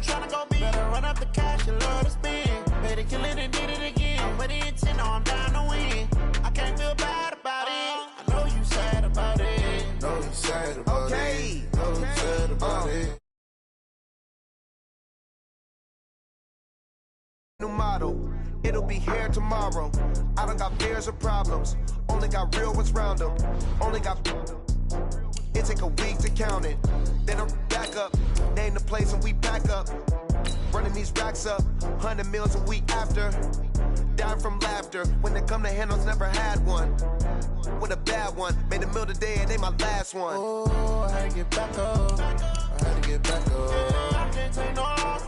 tryna go be. Better run up the cash, you love to spend. Better kill it and did it again. I'm with the intent, no, I'm down to win. I can't feel bad about it. I know you sad about it. Know you sad about it. Know you sad about it. New model, it'll be here tomorrow. I don't got fears or problems, only got real ones round them. Only got, it take a week to count it. Then I'm back up, name the place and we pack up. Running these racks up, 100 meals a week after. Down from laughter, when they come to handles, never had one. With a bad one, made a meal today and they my last one. Oh, I had to get back up, I had to get back up. I can't take no loss.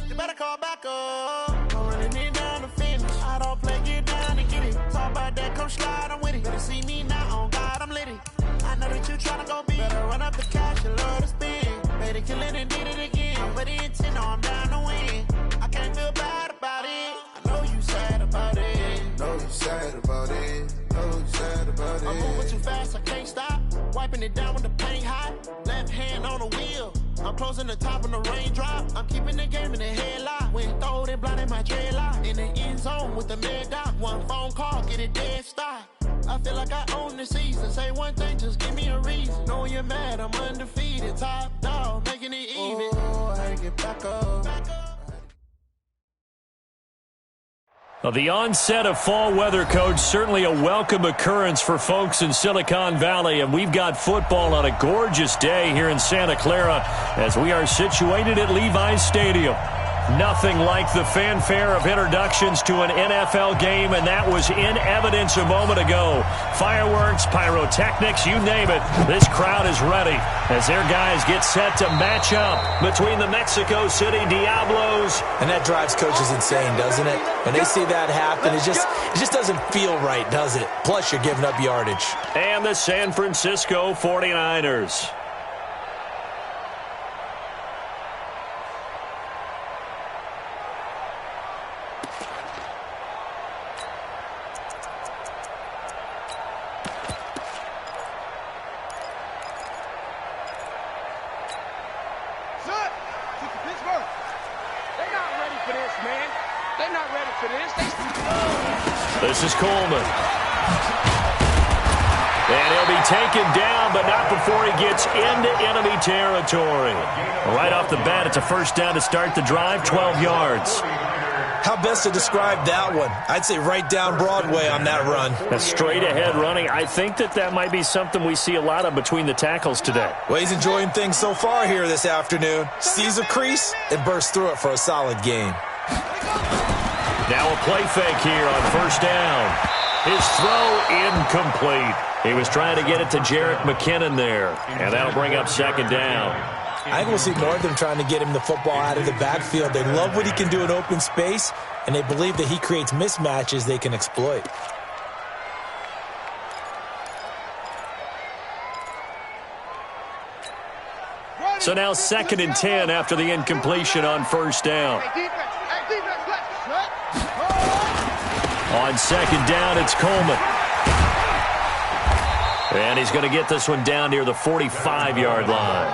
You better call back up. I'm running it down to finish. I don't play, get down and get it. Talk about that, come slide, I'm with it. Better see me now, on God, I'm lit it. I know that you tryna go be. Better run up the cash, you love to spend. Better kill it and did it again. I'm with the intent, no, I'm down to win. I can't feel bad about it. I know you sad about it. Know you sad about it. Know you sad about it. I'm moving too fast, I can't stop. Wiping it down with the paint hot. Left hand on the wheel. I'm closing the top of the raindrop. I'm keeping the game in the headlock. When throwed and blinded my dreadlock. In the end zone with the mad dot. One phone call, get it dead stop. I feel like I own the season. Say one thing, just give me a reason. Knowing you're mad, I'm undefeated. Top dog, making it even. Oh, I had to get back up. Well, the onset of fall weather, Coach, certainly a welcome occurrence for folks in Silicon Valley, and we've got football on a gorgeous day here in Santa Clara as we are situated at Levi's Stadium. Nothing like the fanfare of introductions to an NFL game, and that was in evidence a moment ago. Fireworks, pyrotechnics, you name it. This crowd is ready as their guys get set to match up between the Mexico City Diablos. And that drives coaches insane, doesn't it? When they see that happen, it just doesn't feel right, does it? Plus, you're giving up yardage. And the San Francisco 49ers. This is Coleman. And he'll be taken down, but not before he gets into enemy territory. Right off the bat, it's a first down to start the drive, 12 yards. How best to describe that one? I'd say right down Broadway on that run. A straight-ahead running. I think that might be something we see a lot of between the tackles today. Well, he's enjoying things so far here this afternoon. Sees a crease and bursts through it for a solid game. Now a play fake here on first down. His throw incomplete. He was trying to get it to Jerick McKinnon there, and that'll bring up second down. I think we'll see more of them trying to get him the football out of the backfield. They love what he can do in open space, and they believe that he creates mismatches they can exploit. So now 2nd and 10 after the incompletion on first down. On second down, it's Coleman. And he's going to get this one down near the 45-yard line.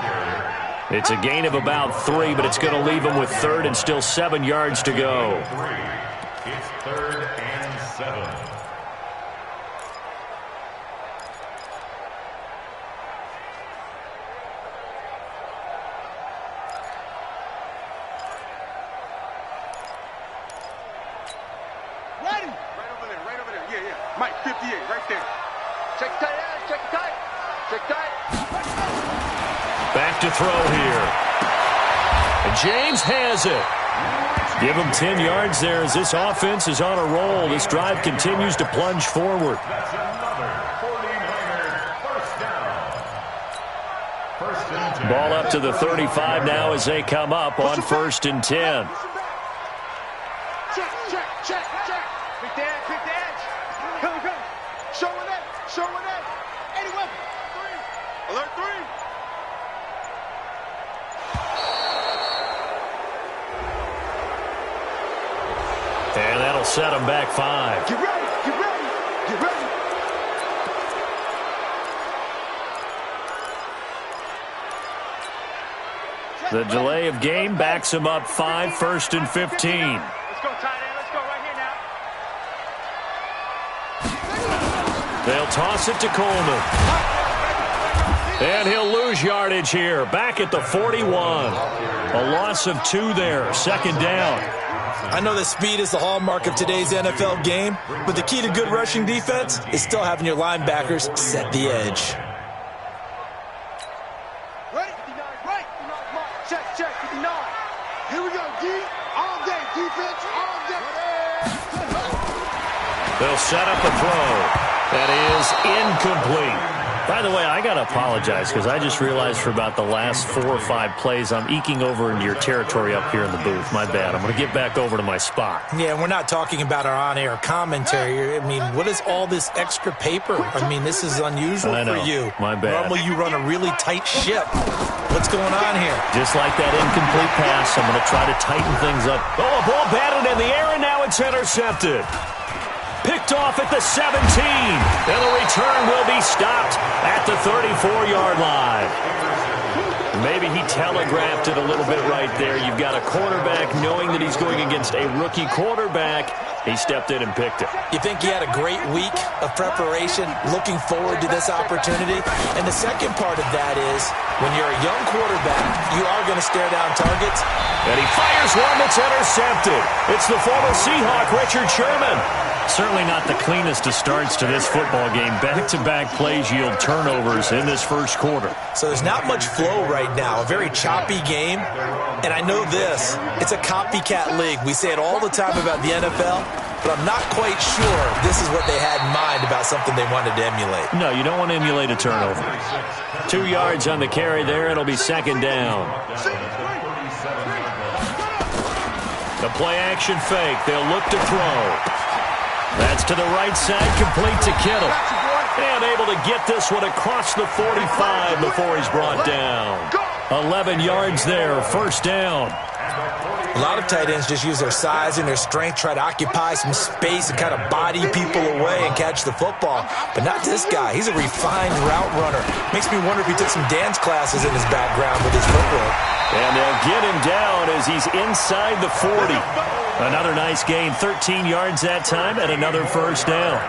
It's a gain of about 3, but it's going to leave him with 3rd and still 7 yards to go. It's 3rd and 7. Mike, 58, right there. Check tight, check tight, check tight. Back to throw here. And James has it. Give him 10 yards there as this offense is on a roll. This drive continues to plunge forward. That's another 49er first down. Ball up to the 35 now as they come up on 1st and 10. Check, check, check, check. Quick the edge, quick the edge. Come, come. Showing it, showing it. 81. 3. Alert 3. And that'll set him back 5. Get ready, get ready, get ready. The delay of game backs him up 5, 1st and 15. Let's go, tight end. Let's go right here now. They'll toss it to Coleman. And he'll lose yardage here. Back at the 41. A loss of 2 there. 2nd down. I know that speed is the hallmark of today's NFL game, but the key to good rushing defense is still having your linebackers set the edge. Right, right. Check, 59. Here we go, D. All day, defense, all day. They'll set up a throw. That is incomplete. By the way, I got to apologize because I just realized for about the last 4 or 5 plays, I'm eking over into your territory up here in the booth. My bad. I'm going to get back over to my spot. Yeah, we're not talking about our on-air commentary. I mean, what is all this extra paper? I mean, this is unusual for you. My bad. Normally you run a really tight ship. What's going on here? Just like that incomplete pass, I'm going to try to tighten things up. Oh, a ball batted in the air, and now it's intercepted. Picked off at the 17. And the return will be stopped at the 34-yard line. Maybe he telegraphed it a little bit right there. You've got a quarterback knowing that he's going against a rookie quarterback. He stepped in and picked it. You think he had a great week of preparation, looking forward to this opportunity? And the second part of that is, when you're a young quarterback, you are going to stare down targets. And he fires one that's intercepted. It's the former Seahawk, Richard Sherman. Certainly not the cleanest of starts to this football game. Back-to-back plays yield turnovers in this first quarter. So there's not much flow right now. A very choppy game. And I know this. It's a copycat league. We say it all the time about the NFL, but I'm not quite sure this is what they had in mind about something they wanted to emulate. No, you don't want to emulate a turnover. 2 yards on the carry there. It'll be 2nd down. The play-action fake. They'll look to throw. That's to the right side, complete to Kittle. And able to get this one across the 45 before he's brought down. 11 yards there, 1st down. A lot of tight ends just use their size and their strength, try to occupy some space and kind of body people away and catch the football. But not this guy. He's a refined route runner. Makes me wonder if he took some dance classes in his background with his footwork. And they'll get him down as he's inside the 40. Another nice gain, 13 yards that time, and another 1st down.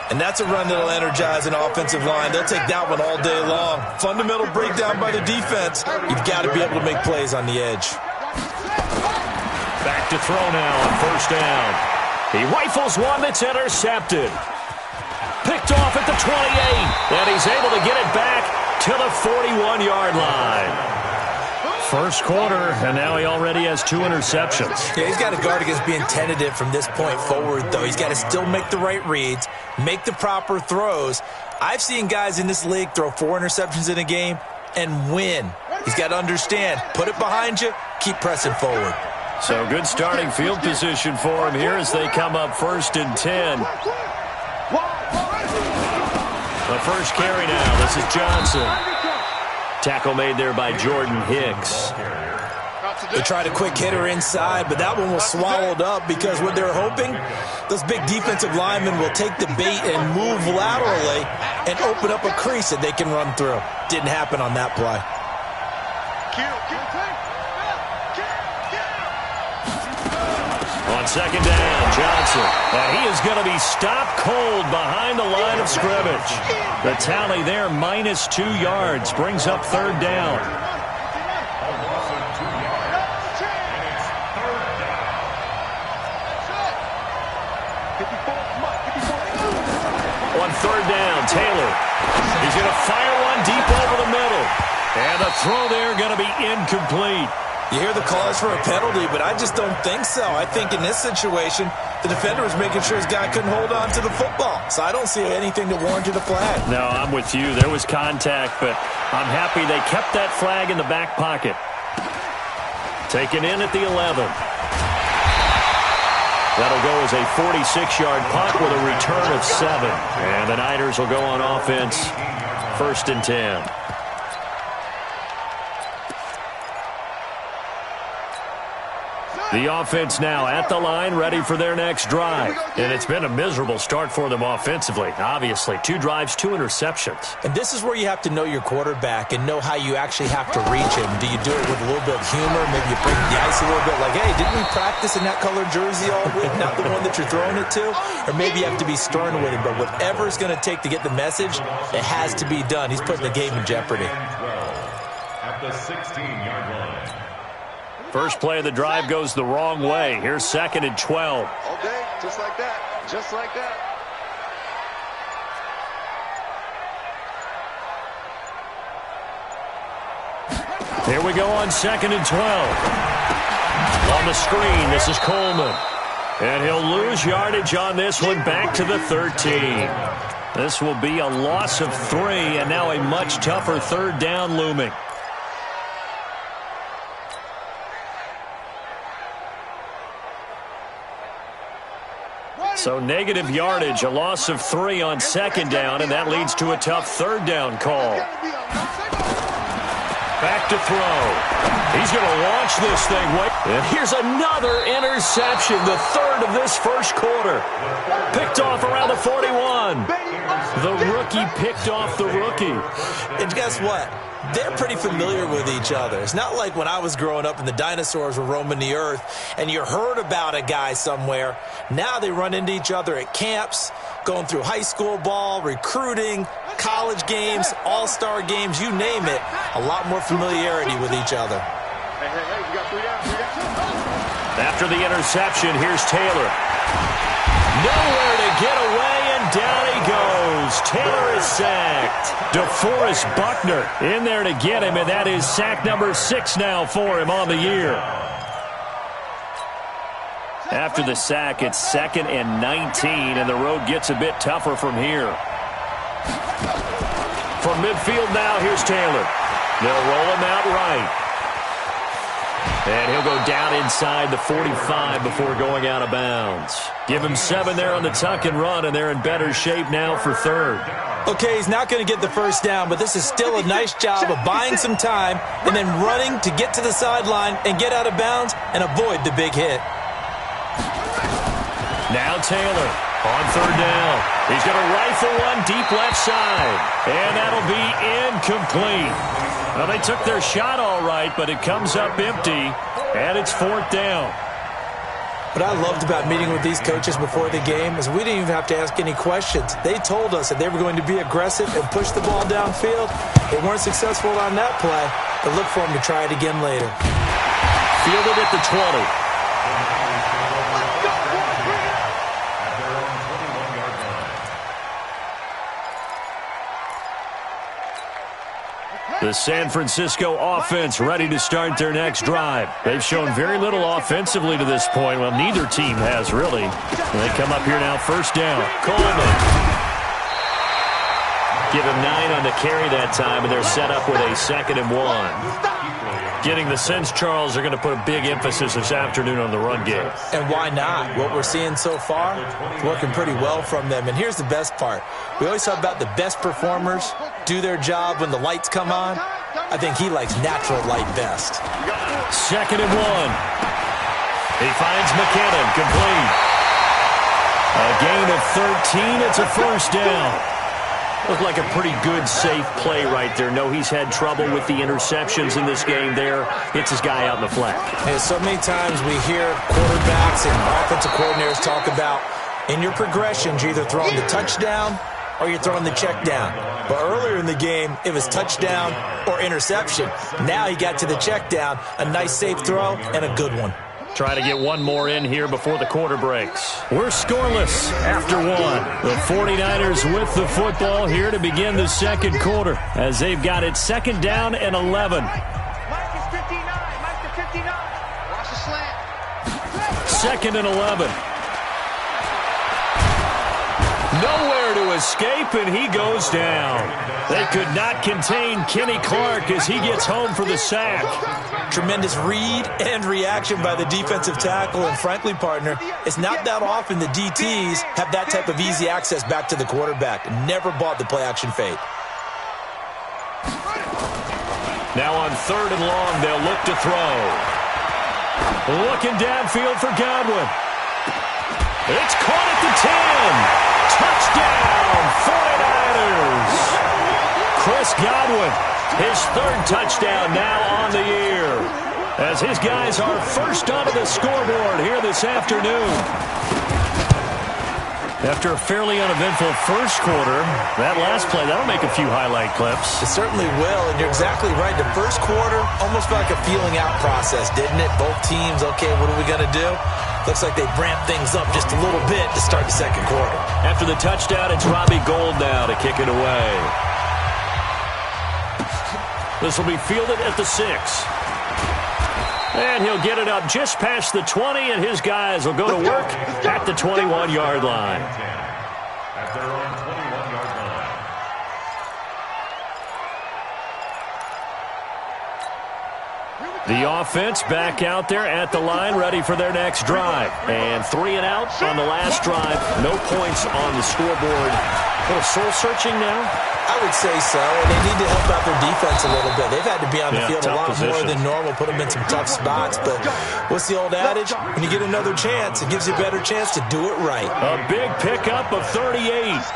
And that's a run that'll energize an offensive line. They'll take that one all day long. Fundamental breakdown by the defense. You've got to be able to make plays on the edge. Back to throw now on 1st down. He rifles one that's intercepted. Picked off at the 28, and he's able to get it back to the 41-yard line. First quarter, and now he already has 2 interceptions. Yeah, he's got to guard against being tentative from this point forward, though. He's got to still make the right reads, make the proper throws. I've seen guys in this league throw 4 interceptions in a game and win. He's got to understand, put it behind you, keep pressing forward. So good starting field position for him here as they come up 1st and 10. The first carry now. This is Johnson. Tackle made there by Jordan Hicks. They tried a quick hitter inside, but that one was swallowed up because what they're hoping, those big defensive linemen will take the bait and move laterally and open up a crease that they can run through. Didn't happen on that play. On 2nd down, Johnson. And he is going to be stopped cold behind the line of scrimmage. The tally there, -2 yards, brings up 3rd down. On 3rd down, Taylor. He's going to fire one deep over the middle. And the throw there going to be incomplete. You hear the calls for a penalty, but I just don't think so. I think in this situation, the defender was making sure his guy couldn't hold on to the football. So I don't see anything to warrant a flag. No, I'm with you. There was contact, but I'm happy they kept that flag in the back pocket. Taken in at the 11. That'll go as a 46-yard punt with a return of 7. And the Niners will go on offense, 1st and 10. The offense now at the line, ready for their next drive. And it's been a miserable start for them offensively. Obviously, 2 drives, 2 interceptions. And this is where you have to know your quarterback and know how you actually have to reach him. Do you do it with a little bit of humor? Maybe you break the ice a little bit like, hey, didn't we practice in that color jersey all week? Not the one that you're throwing it to? Or maybe you have to be stern with him. But whatever it's going to take to get the message, it has to be done. He's putting the game in jeopardy. At the 16-yard line. First play of the drive goes the wrong way. Here's 2nd and 12. All day, just like that. Just like that. Here we go on 2nd and 12. On the screen, this is Coleman. And he'll lose yardage on this one, back to the 13. This will be a loss of 3, and now a much tougher 3rd down looming. So negative yardage, a loss of 3 on 2nd down, and that leads to a tough 3rd down call. Back to throw. He's going to launch this thing. And here's another interception, the 3rd of this first quarter. Picked off around the 41. The rookie picked off the rookie. And guess what? They're pretty familiar with each other. It's not like when I was growing up and the dinosaurs were roaming the earth and you heard about a guy somewhere. Now they run into each other at camps, going through high school ball, recruiting, college games, all-star games, you name it. A lot more familiarity with each other. Hey, we got 3 down. After the interception, here's Taylor. Nowhere to get away, and down he goes. Taylor is sacked. DeForest Buckner in there to get him, and that is sack number 6 now for him on the year. After the sack, it's 2nd and 19, and the road gets a bit tougher from here. From midfield now, here's Taylor. They'll roll him out right. And he'll go down inside the 45 before going out of bounds. Give him 7 there on the tuck and run, and they're in better shape now for 3rd. Okay, he's not going to get the first down, but this is still a nice job of buying some time and then running to get to the sideline and get out of bounds and avoid the big hit. Now Taylor on 3rd down. He's going to rifle one deep left side, and that'll be incomplete. Well, they took their shot all right, but it comes up empty, and it's 4th down. What I loved about meeting with these coaches before the game is we didn't even have to ask any questions. They told us that they were going to be aggressive and push the ball downfield. They weren't successful on that play, but look for them to try it again later. Fielded at the 20. The San Francisco offense ready to start their next drive. They've shown very little offensively to this point. Well, neither team has, really. They come up here now, 1st down. Coleman. Give him 9 on the carry that time, and they're set up with a 2nd and 1. Getting the sense, Charles, they're going to put a big emphasis this afternoon on the run game. And why not? What we're seeing so far is working pretty well from them. And here's the best part. We always talk about the best performers do their job when the lights come on. I think he likes natural light best. 2nd and 1. He finds McKinnon, complete. A gain of 13. It's a 1st down. Looked like a pretty good, safe play right there. No, he's had trouble with the interceptions in this game there. Hits his guy out in the flat. And so many times we hear quarterbacks and offensive coordinators talk about in your progressions, you're either throwing the touchdown or you're throwing the check down. But earlier in the game, it was touchdown or interception. Now he got to the check down, a nice safe throw, and a good one. Try to get one more in here before the quarter breaks. We're scoreless after 1. The 49ers with the football here to begin the 2nd quarter as they've got it 2nd down and 11. Mike is 59. Mike to 59. Watch the slant. 2nd and 11. Nowhere to escape, and he goes down. They could not contain Kenny Clark as he gets home for the sack. Tremendous read and reaction by the defensive tackle, and frankly, partner, it's not that often the DTs have that type of easy access back to the quarterback. Never bought the play-action fade. Now on 3rd and long, they'll look to throw. Looking downfield for Godwin. It's caught at the 10. Touchdown, 49ers. Chris Godwin, his third touchdown now on the year, as his guys are first onto the scoreboard here this afternoon. After a fairly uneventful first quarter, that last play, that'll make a few highlight clips. It certainly will, and you're exactly right. The first quarter almost felt like a feeling out process, didn't it? Both teams, okay, what are we going to do? Looks like they ramped things up just a little bit to start the second quarter. After the touchdown, it's Robbie Gould now to kick it away. This will be fielded at the 6. And he'll get it up just past the 20, and his guys will go to work at the 21-yard line. At their own 21-yard line. The offense back out there at the line, ready for their next drive. And 3 and out on the last drive. No points on the scoreboard. A little soul-searching now? I would say so, and they need to help out their defense a little bit. They've had to be on the field a lot more than normal, put them in some tough spots. But what's the old adage? When you get another chance, it gives you a better chance to do it right. A big pickup of 38.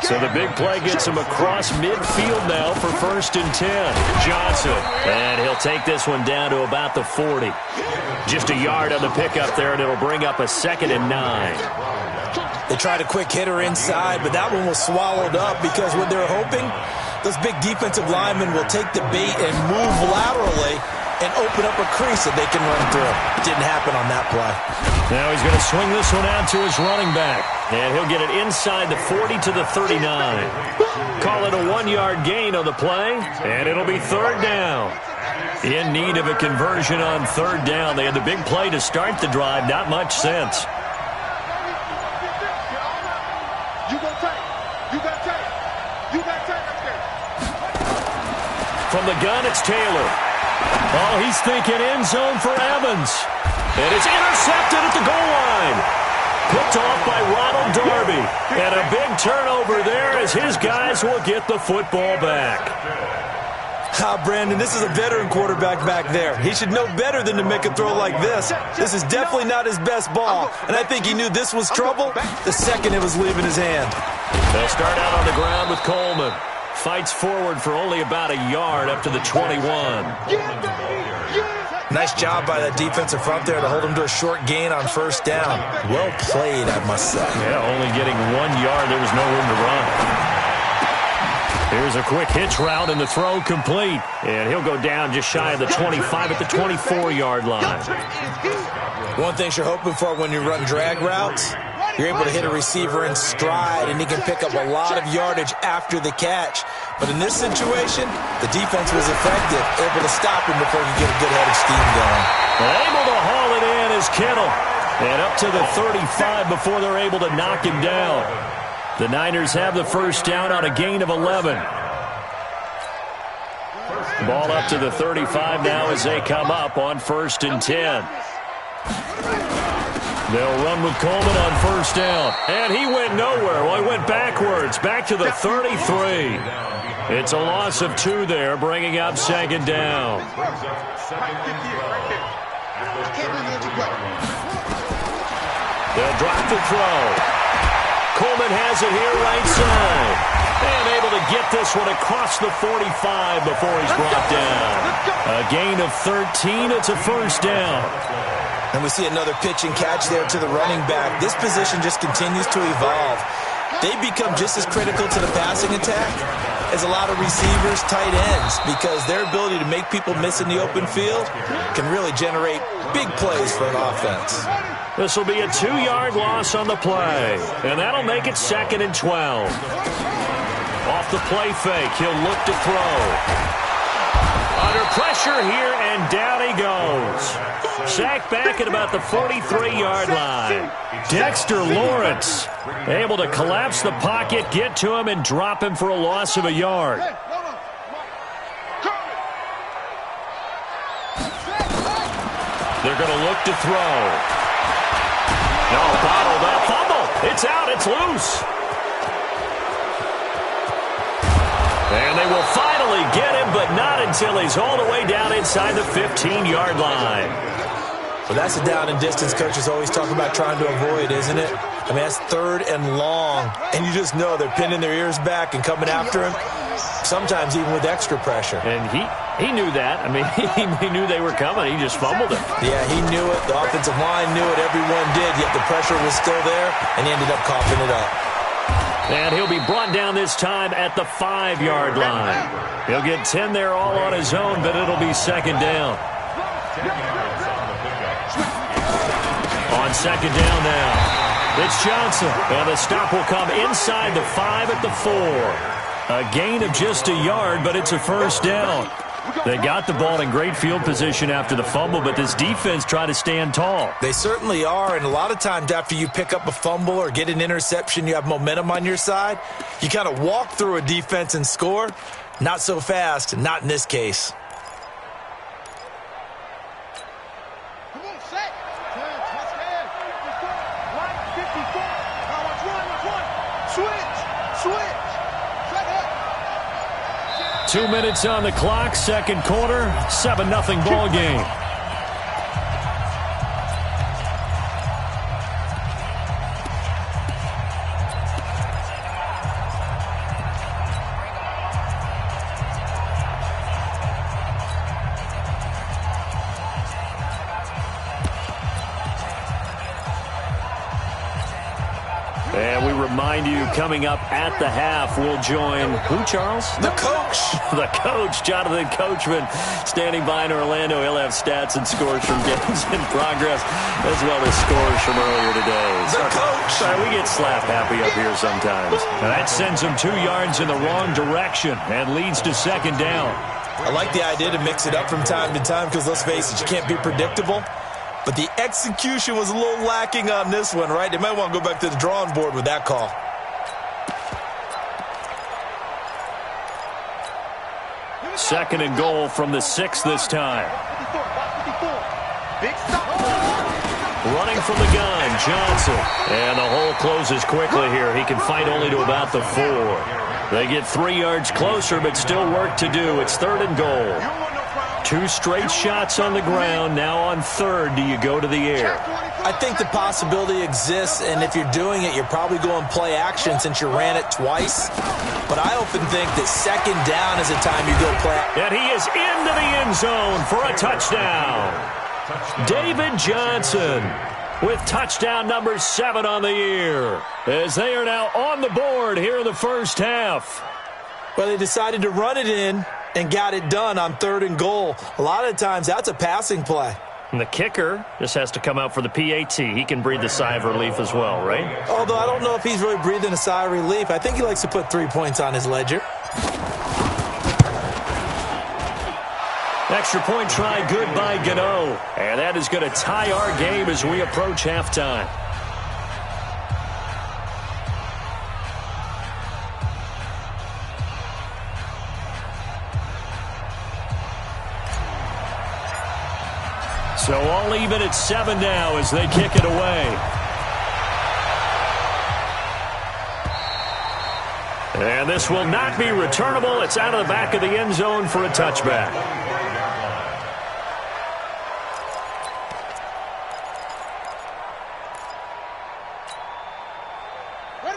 So the big play gets him across midfield now for 1st and 10. Johnson, and he'll take this one down to about the 40. Just a yard on the pickup there, and it'll bring up a 2nd and 9. They tried a quick hitter inside, but that one was swallowed up because what they're hoping, those big defensive linemen will take the bait and move laterally and open up a crease that they can run through. Didn't happen on that play. Now he's going to swing this one out to his running back, and he'll get it inside the 40 to the 39. Call it a 1-yard gain on the play, and it'll be 3rd down. In need of a conversion on 3rd down. They had the big play to start the drive, not much sense. From the gun, it's Taylor. Oh, he's thinking end zone for Evans. And it's intercepted at the goal line. Picked off by Ronald Darby. And a big turnover there as his guys will get the football back. Brandon, this is a veteran quarterback back there. He should know better than to make a throw like this. This is definitely not his best ball. And I think he knew this was trouble the second it was leaving his hand. They'll start out on the ground with Coleman. Fights forward for only about a yard up to the 21. Nice job by that defensive front there to hold him to a short gain on 1st down. Well played, I must say. Yeah, only getting 1 yard. There was no room to run. Here's a quick hitch route, and the throw complete. And he'll go down just shy of the 25 at the 24-yard line. One thing you're hoping for when you run drag routes, you're able to hit a receiver in stride, and he can pick up a lot of yardage after the catch. But in this situation, the defense was effective, able to stop him before he could get a good head of steam going. Able to haul it in is Kittle. And up to the 35 before they're able to knock him down. The Niners have the 1st down on a gain of 11. Ball up to the 35 now as they come up on 1st and 10. They'll run with Coleman on 1st down. And he went nowhere. Well, he went backwards, back to the 33. It's a loss of 2 there, bringing up 2nd down. They'll drop the throw. Coleman has it here right side. And able to get this one across the 45 before he's brought down. A gain of 13. It's a 1st down. And we see another pitch and catch there to the running back. This position just continues to evolve. They become just as critical to the passing attack as a lot of receivers, tight ends, because their ability to make people miss in the open field can really generate big plays for an offense. This will be a 2-yard loss on the play, and that'll make it 2nd and 12. Off the play fake, he'll look to throw. Under pressure here, and down he goes. Sacked back at about the 43-yard line. Dexter Lawrence able to collapse the pocket, get to him, and drop him for a loss of a yard. They're going to look to throw. No, bottled up. Fumble. It's out. It's loose. And they will finally get him, but not until he's all the way down inside the 15-yard line. Well, that's a down and distance coaches always talk about trying to avoid, isn't it? I mean, that's 3rd and long, and you just know they're pinning their ears back and coming after him, sometimes even with extra pressure. And he knew that. I mean, he knew they were coming. He just fumbled it. Yeah, he knew it. The offensive line knew it. Everyone did, yet the pressure was still there, and he ended up coughing it up. And he'll be brought down this time at the 5-yard line. He'll get 10 there all on his own, but it'll be 2nd down. On 2nd down now, it's Johnson. And the stop will come inside the 5 at the 4. A gain of just a yard, but it's a 1st down. They got the ball in great field position after the fumble, but this defense tried to stand tall. They certainly are, and a lot of times after you pick up a fumble or get an interception, you have momentum on your side. You kind of walk through a defense and score. Not so fast, not in this case. Come on, set. Touchdown. Right, 54. Now watch one. Switch. Set up. 2 minutes on the clock, 2nd quarter, 7-0 ball game. And we remind you, coming up at the half, we'll join who, Charles? The coach. The coach, Jonathan Coachman, standing by in Orlando. He'll have stats and scores from games in progress, as well as scores from earlier today. The coach. Sorry, we get slap happy up here sometimes. And that sends him 2 yards in the wrong direction and leads to 2nd down. I like the idea to mix it up from time to time because, let's face it, you can't be predictable. But the execution was a little lacking on this one, right? They might want to go back to the drawing board with that call. Second and goal from the 6 this time. Big stop. Running from the gun, Johnson. And the hole closes quickly here. He can fight only to about the 4. They get 3 yards closer, but still work to do. It's 3rd and goal. 2 straight shots on the ground. Now on 3rd, do you go to the air? I think the possibility exists, and if you're doing it, you're probably going play action since you ran it twice. But I often think that 2nd down is the time you go play. And he is into the end zone for a touchdown. David Johnson with touchdown number 7 on the year, as they are now on the board here in the first half. Well, they decided to run it in and got it done on 3rd and goal. A lot of times, that's a passing play. And the kicker just has to come out for the PAT. He can breathe a sigh of relief as well, right? Although I don't know if he's really breathing a sigh of relief. I think he likes to put 3 points on his ledger. Extra point try good by Gano. And that is going to tie our game as we approach halftime. So all even at 7 now as they kick it away. And this will not be returnable. It's out of the back of the end zone for a touchback.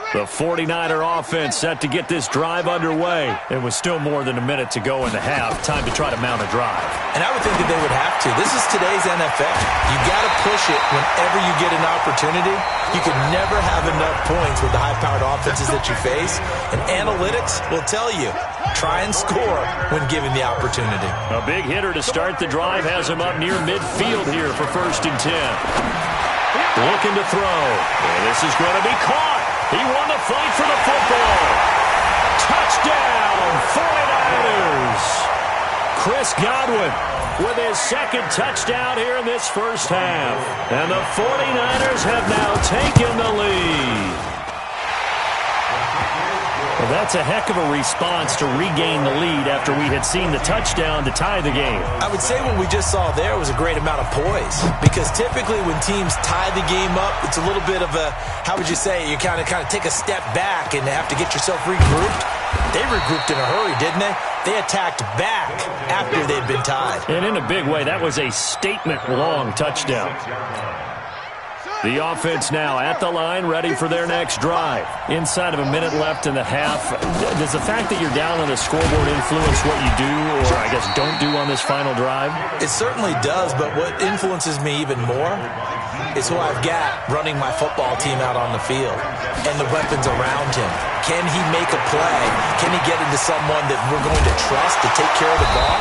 The 49er offense set to get this drive underway. It was still more than a minute to go in the half. Time to try to mount a drive. And I would think that they would have to. This is today's NFL. You got to push it whenever you get an opportunity. You can never have enough points with the high-powered offenses that you face. And analytics will tell you, try and score when given the opportunity. A big hitter to start the drive has him up near midfield here for 1st and 10. Looking to throw. And this is going to be caught. He won the fight for the football. Touchdown, 49ers. Chris Godwin with his 2nd touchdown here in this first half. And the 49ers have now taken the lead. Well, that's a heck of a response to regain the lead after we had seen the touchdown to tie the game. I would say what we just saw there was a great amount of poise, because typically when teams tie the game up, it's a little bit of a, how would you say, you kind of take a step back and have to get yourself regrouped. They regrouped in a hurry, didn't they? They attacked back after they'd been tied. And in a big way, that was a statement-long touchdown. The offense now at the line, ready for their next drive. Inside of a minute left in the half, does the fact that you're down on the scoreboard influence what you do, or I guess don't do on this final drive? It certainly does, but what influences me even more is who I've got running my football team out on the field and the weapons around him. Can he make a play? Can he get into someone that we're going to trust to take care of the ball?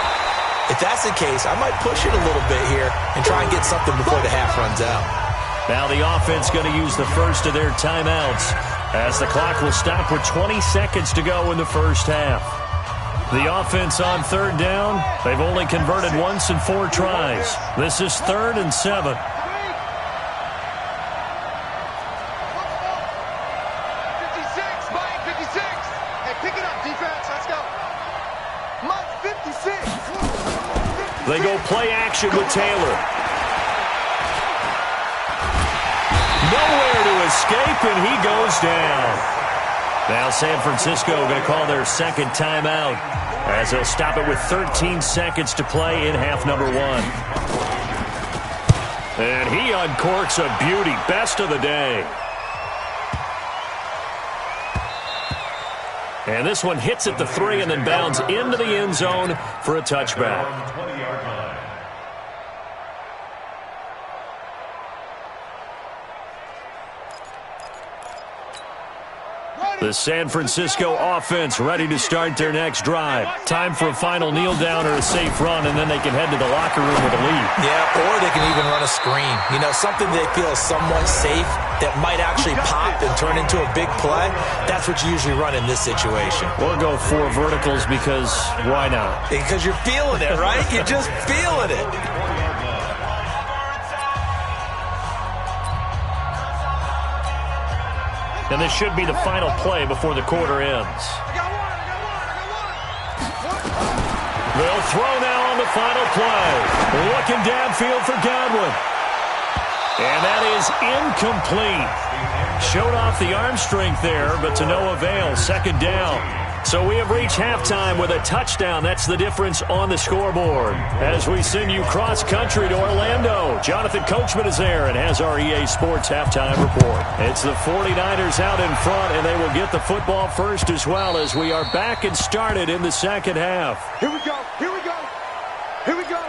If that's the case, I might push it a little bit here and try and get something before the half runs out. Now the offense going to use the first of their timeouts as the clock will stop with 20 seconds to go in the first half. The offense on third down, they've only converted once in 4 tries. This is 3rd and 7. They go play action with Taylor. Nowhere to escape, and he goes down. Now San Francisco going to call their second timeout as they'll stop it with 13 seconds to play in half number 1. And he uncorks a beauty. Best of the day. And this one hits at the 3 and then bounds into the end zone for a touchback. The San Francisco offense ready to start their next drive. Time for a final kneel down or a safe run, and then they can head to the locker room with a lead. Yeah, or they can even run a screen. You know, something they feel is somewhat safe that might actually pop and turn into a big play. That's what you usually run in this situation. Or go 4 verticals because why not? Because you're feeling it, right? You're just feeling it. And this should be the final play before the quarter ends. They'll throw now on the final play. Looking downfield for Godwin. And that is incomplete. Showed off the arm strength there, but to no avail. Second down. So we have reached halftime with a touchdown. That's the difference on the scoreboard. As we send you cross-country to Orlando, Jonathan Coachman is there and has our EA Sports halftime report. It's the 49ers out in front, and they will get the football first as well as we are back and started in the second half. Here we go. Here we go. Here we go.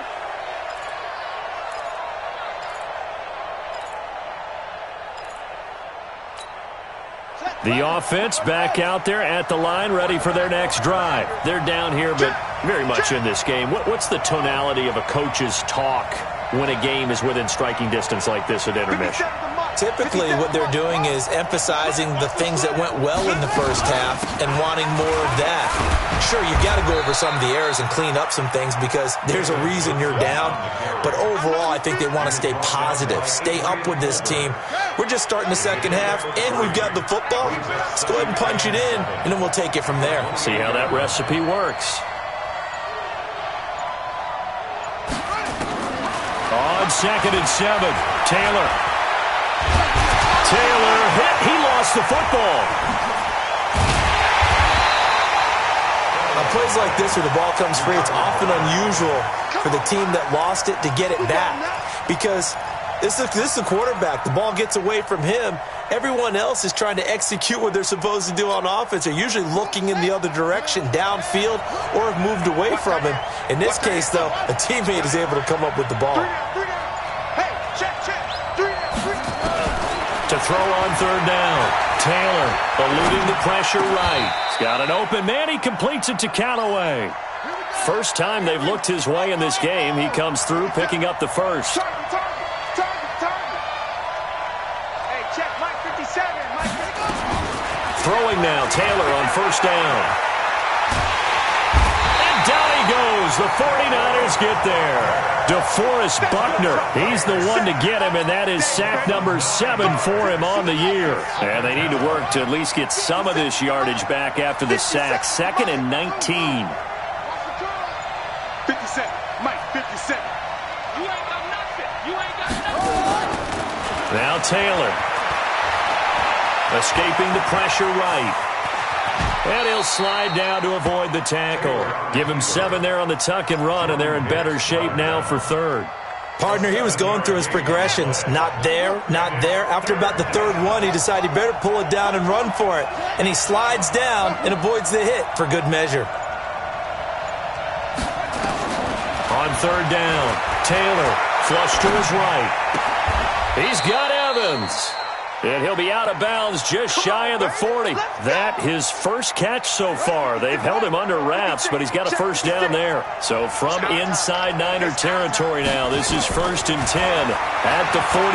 The offense back out there at the line, ready for their next drive. They're down here, but very much in this game. What's the tonality of a coach's talk when a game is within striking distance like this at intermission? Typically, what they're doing is emphasizing the things that went well in the first half and wanting more of that. Sure, you've got to go over some of the errors and clean up some things because there's a reason you're down. But overall, I think they want to stay positive, stay up with this team. We're just starting the second half, and we've got the football. Let's go ahead and punch it in, and then we'll take it from there. See how that recipe works. On 2nd and 7, Taylor hit. He lost the football. On plays like this where the ball comes free, it's often unusual for the team that lost it to get it back because this is the quarterback. The ball gets away from him. Everyone else is trying to execute what they're supposed to do on offense. They're usually looking in the other direction, downfield, or have moved away from him. In this case, though, a teammate is able to come up with the ball. To throw on 3rd down. Taylor eluding the pressure right. He's got an open man. He completes it to Callaway. First time they've looked his way in this game. He comes through picking up the first. Throwing now. Taylor on 1st down. And down he goes. The 49ers get there. DeForest Buckner, he's the one to get him, and that is sack number 7 for him on the year. And they need to work to at least get some of this yardage back after the sack. 2nd and 19. 57, Mike, 57. You ain't got nothing. You ain't got nothing. Now Taylor. Escaping the pressure right. And he'll slide down to avoid the tackle. Give him 7 there on the tuck and run, and they're in better shape now for third. Partner, he was going through his progressions. Not there, not there. After about the third one, he decided he better pull it down and run for it. And he slides down and avoids the hit for good measure. On third down, Taylor flush to his right. He's got Evans. And he'll be out of bounds just shy of the 40. That his first catch so far. They've held him under wraps, but he's got a first down there. So from inside Niner territory now, this is 1st and 10 at the 41.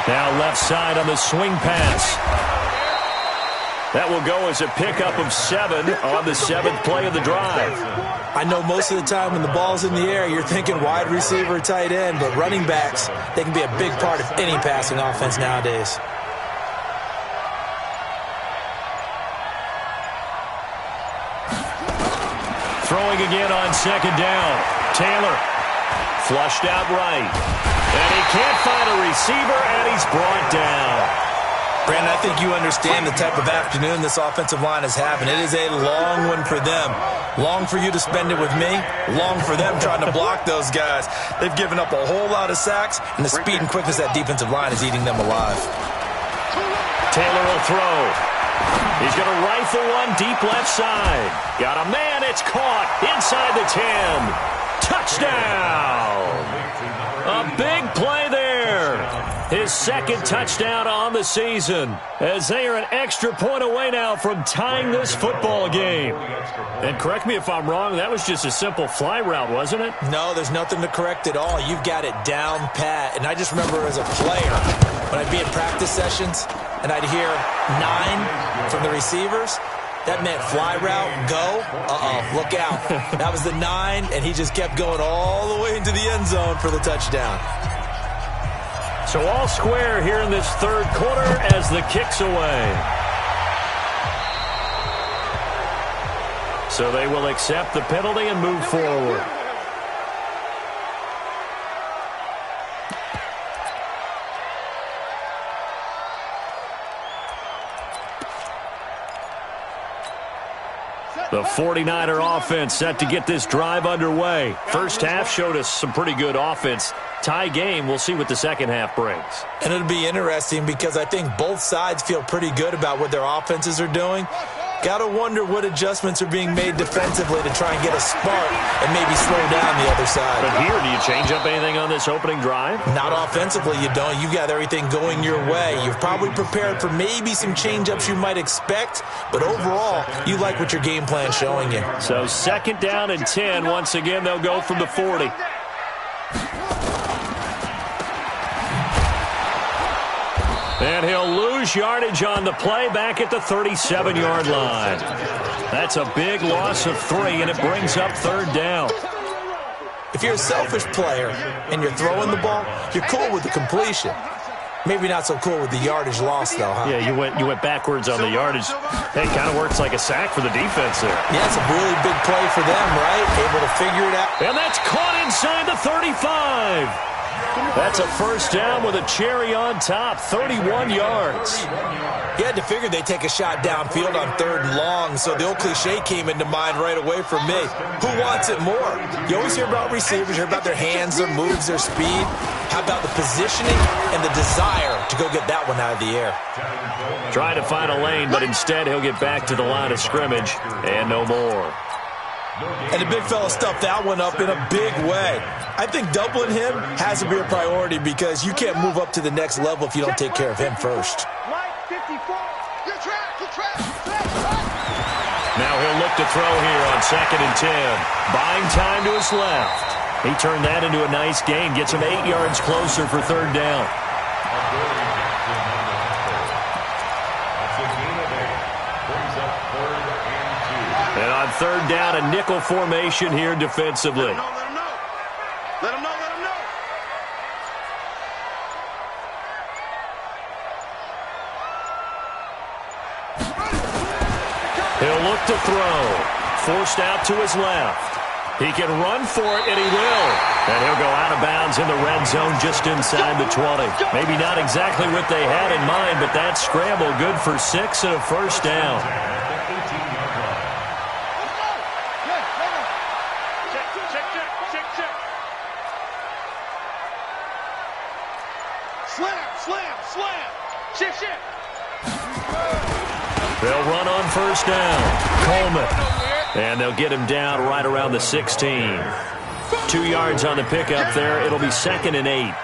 Now left side on the swing pass. That will go as a pickup of 7 on the 7th play of the drive. I know most of the time when the ball's in the air, you're thinking wide receiver, tight end, but running backs, they can be a big part of any passing offense nowadays. Throwing again on 2nd down. Taylor flushed out right. And he can't find a receiver, and he's brought down. Brandon, I think you understand the type of afternoon this offensive line is having. It is a long one for them. Long for you to spend it with me. Long for them trying to block those guys. They've given up a whole lot of sacks, and the speed and quickness of that defensive line is eating them alive. Taylor will throw. He's going to rifle one deep left side. Got a man. It's caught inside the 10. Touchdown. A big play there. His 2nd touchdown on the season, as they are an extra point away now from tying this football game. And correct me if I'm wrong, that was just a simple fly route, wasn't it? No, there's nothing to correct at all. You've got it down pat. And I just remember as a player, when I'd be in practice sessions and I'd hear 9 from the receivers, that meant fly route, go. Look out. That was the 9, and he just kept going all the way into the end zone for the touchdown. So all square here in this 3rd quarter as the kick's away. So they will accept the penalty and move forward. The 49er offense set to get this drive underway. First half showed us some pretty good offense. Tie game, we'll see what the second half brings. And it'll be interesting because I think both sides feel pretty good about what their offenses are doing. Got to wonder what adjustments are being made defensively to try and get a spark and maybe slow down the other side. But here, do you change up anything on this opening drive? Not offensively, you don't. You've got everything going your way. You've probably prepared for maybe some change-ups you might expect, but overall, you like what your game plan's showing you. So 2nd down and 10. Once again, they'll go from the 40. And he'll lose yardage on the play back at the 37-yard line. That's a big loss of 3, and it brings up 3rd down. If you're a selfish player and you're throwing the ball, you're cool with the completion. Maybe not so cool with the yardage loss, though, huh? Yeah, you went backwards on the yardage. Hey, it kind of works like a sack for the defense there. Yeah, it's a really big play for them, right? Able to figure it out. And that's caught inside the 35. That's a first down with a cherry on top, 31 yards. You had to figure they'd take a shot downfield on 3rd and long, so the old cliche came into mind right away for me. Who wants it more? You always hear about receivers, you hear about their hands, their moves, their speed. How about the positioning and the desire to go get that one out of the air? Trying to find a lane, but instead he'll get back to the line of scrimmage and no more. And the big fella stuffed that one up in a big way. I think doubling him has to be a priority because you can't move up to the next level if you don't take care of him first. Now he'll look to throw here on 2nd and 10. Buying time to his left. He turned that into a nice gain. Gets him 8 yards closer for 3rd down. And on 3rd down, a nickel formation here defensively. Let him know. He'll look to throw. Forced out to his left. He can run for it, and he will. And he'll go out of bounds in the red zone just inside the 20. Maybe not exactly what they had in mind, but that scramble good for 6 and a first down. They'll run on first down. Coleman. And they'll get him down right around the 16. 2 yards on the pickup there. It'll be 2nd and 8.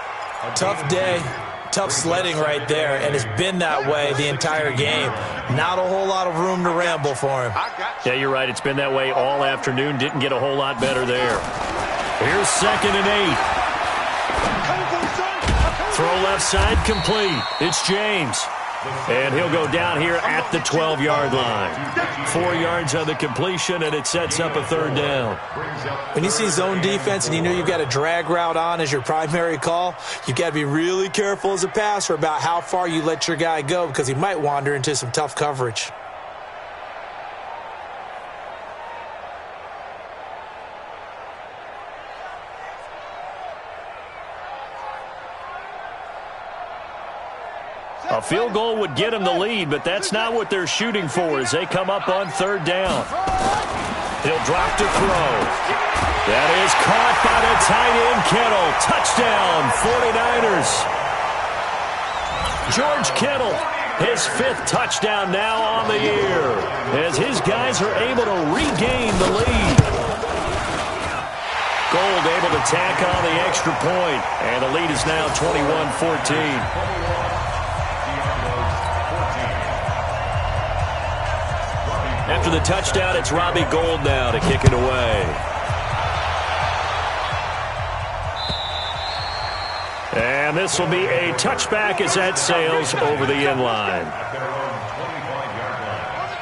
Tough day. Tough sledding right there, and it's been that way the entire game. Not a whole lot of room to ramble for him. Yeah, you're right. It's been that way all afternoon. Didn't get a whole lot better there. Here's 2nd and 8. Throw left side complete. It's James. And he'll go down here at the 12-yard line. 4 yards on the completion, and it sets up a 3rd down. When you see zone defense and you know you've got a drag route on as your primary call, you've got to be really careful as a passer about how far you let your guy go because he might wander into some tough coverage. A field goal would get them the lead, but that's not what they're shooting for as they come up on 3rd down. He'll drop to throw. That is caught by the tight end, Kittle. Touchdown, 49ers. George Kittle, his 5th touchdown now on the year as his guys are able to regain the lead. Gold able to tack on the extra point, and the lead is now 21-14. After the touchdown, it's Robbie Gould now to kick it away. And this will be a touchback as that sails over the end line.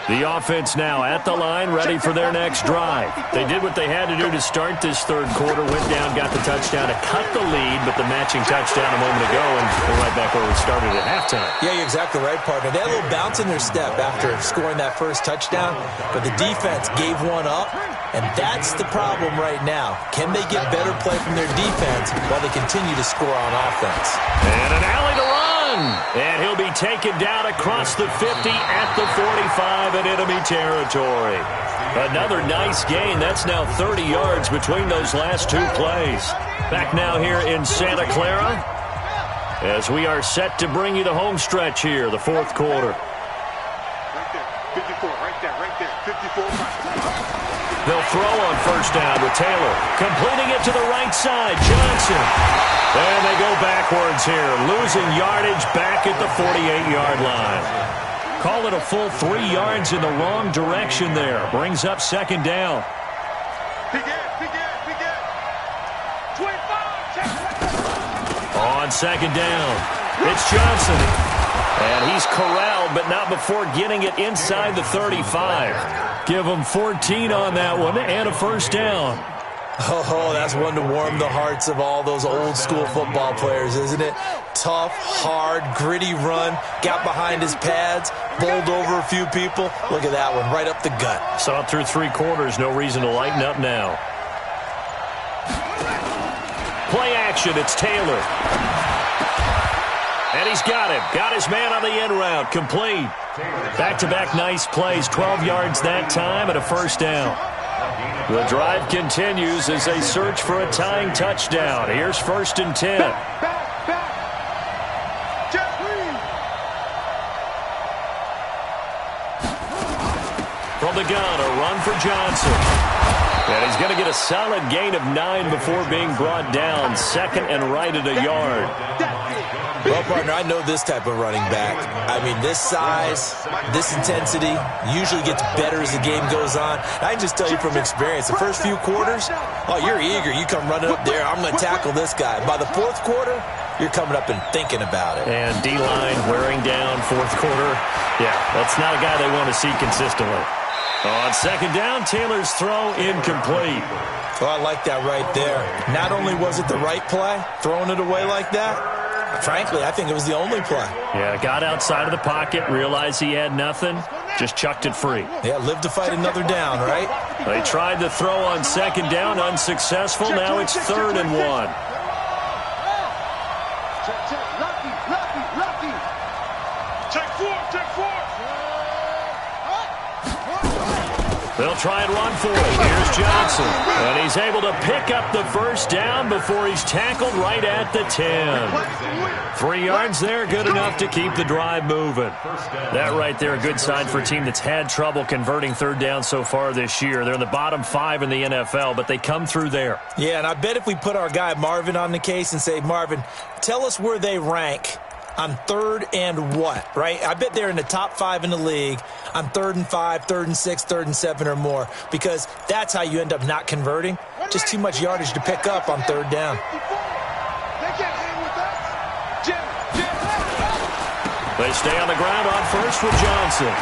The offense now at the line, ready for their next drive. They did what they had to do to start this 3rd quarter, went down, got the touchdown to cut the lead, but the matching touchdown a moment ago, and we're right back where we started at halftime. Yeah, you're exactly right, partner. They had a little bounce in their step after scoring that first touchdown, but the defense gave one up, and that's the problem right now. Can they get better play from their defense while they continue to score on offense? And an alley to run. And he'll be taken down across the 50 at the 45 in enemy territory. Another nice gain. That's now 30 yards between those last 2 plays. Back now here in Santa Clara as we are set to bring you the home stretch here, the 4th quarter. Right there, 54, right there, 54. They'll throw on first down with Taylor. Completing it to the right side, Johnson. And they go backwards here, losing yardage back at the 48-yard line. Call it a full 3 yards in the wrong direction there. Brings up 2nd down. Big end. 25. On 2nd down, it's Johnson. And he's corralled, but not before getting it inside the 35. Give him 14 on that one and a first down. Oh, that's one to warm the hearts of all those old-school football players, isn't it? Tough, hard, gritty run, got behind his pads, bowled over a few people. Look at that one, right up the gut. Saw it through 3 quarters, no reason to lighten up now. Play action, it's Taylor. And he's got him. Got his man on the end route, complete. Back-to-back nice plays, 12 yards that time and a first down. The drive continues as they search for a tying touchdown. Here's 1st and 10. From the gun, a run for Johnson. And he's going to get a solid gain of 9 before being brought down. 2nd and right at a yard. Well, partner, I know this type of running back. I mean, this size, this intensity usually gets better as the game goes on. I can just tell you from experience, the first few quarters, oh, you're eager. You come running up there, I'm going to tackle this guy. By the 4th quarter, you're coming up and thinking about it. And D-line wearing down 4th quarter. Yeah, that's not a guy they want to see consistently. On 2nd down, Taylor's throw incomplete. Well, I like that right there. Not only was it the right play, throwing it away like that, frankly, I think it was the only play. Yeah, got outside of the pocket, realized he had nothing, just chucked it free. Yeah, live to fight another down, right? They tried the throw on 2nd down, unsuccessful. Now it's 3rd and 1. Lucky. Take 4. They'll try and run for it. Here's Johnson. And he's able to pick up the first down before he's tackled right at the 10. 3 yards there, good enough to keep the drive moving. That right there, a good sign for a team that's had trouble converting third down so far this year. They're in the bottom 5 in the NFL, but they come through there. Yeah, and I bet if we put our guy Marvin on the case and say, Marvin, tell us where they rank on 3rd and what, right? I bet they're in the top 5 in the league on 3rd and 5, 3rd and 6, 3rd and 7 or more, because that's how you end up not converting. Just too much yardage to pick up on 3rd down. They stay on the ground on first with Johnson.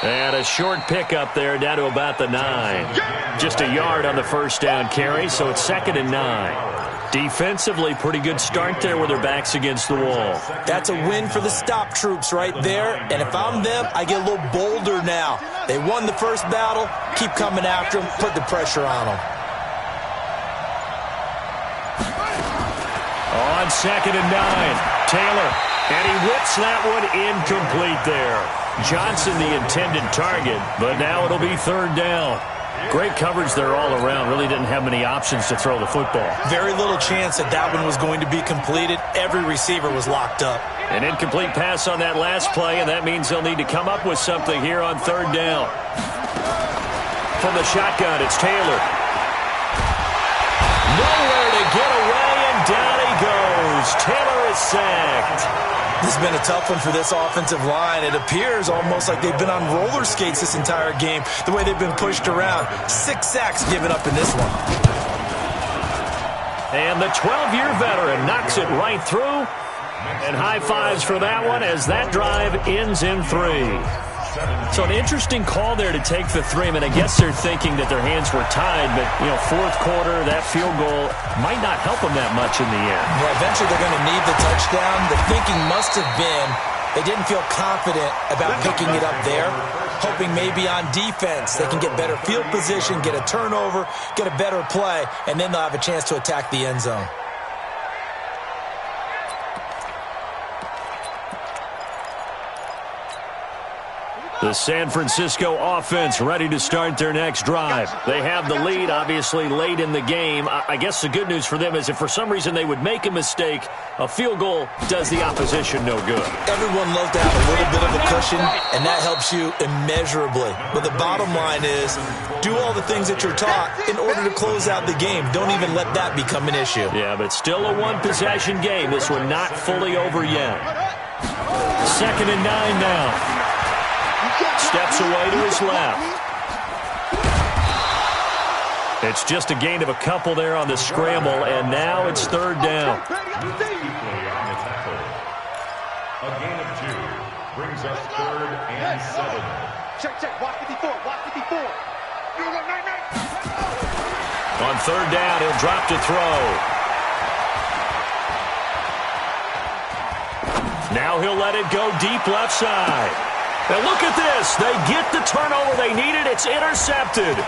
And a short pickup there down to about the 9. Just a yard on the first down carry, so it's 2nd and 9. Defensively, pretty good start there with their backs against the wall. That's a win for the stop troops right there. And if I'm them, I get a little bolder now. They won the first battle. Keep coming after them. Put the pressure on them. On 2nd and 9, Taylor. And he whips that one incomplete there. Johnson the intended target, but now it'll be 3rd down. Great coverage there all around. Really didn't have many options to throw the football. Very little chance that that one was going to be completed. Every receiver was locked up. An incomplete pass on that last play, and that means they'll need to come up with something here on 3rd down. From the shotgun, it's Taylor. Nowhere to get away, and down he goes. Taylor is sacked. This has been a tough one for this offensive line. It appears almost like they've been on roller skates this entire game, the way they've been pushed around. 6 sacks given up in this one. And the 12-year veteran knocks it right through. And high fives for that one as that drive ends in 3. So an interesting call there to take the 3. I mean, I guess they're thinking that their hands were tied, but, you know, 4th quarter, that field goal might not help them that much in the end. Well, eventually they're going to need the touchdown. The thinking must have been they didn't feel confident about picking it up there, hoping maybe on defense they can get better field position, get a turnover, get a better play, and then they'll have a chance to attack the end zone. The San Francisco offense ready to start their next drive. They have the lead, obviously, late in the game. I guess the good news for them is if for some reason they would make a mistake, a field goal does the opposition no good. Everyone loves to have a little bit of a cushion, and that helps you immeasurably. But the bottom line is do all the things that you're taught in order to close out the game. Don't even let that become an issue. Yeah, but still a one-possession game. This one not fully over yet. 2nd and 9 now. Steps away to his left. It's just a gain of a couple there on the scramble, and now it's 3rd down. A gain of 2 brings us 3rd and 7. Check. Watch 54. Watch 54. On 3rd down, he'll drop to throw. Now he'll let it go deep left side. And look at this. They get the turnover they needed. It's intercepted.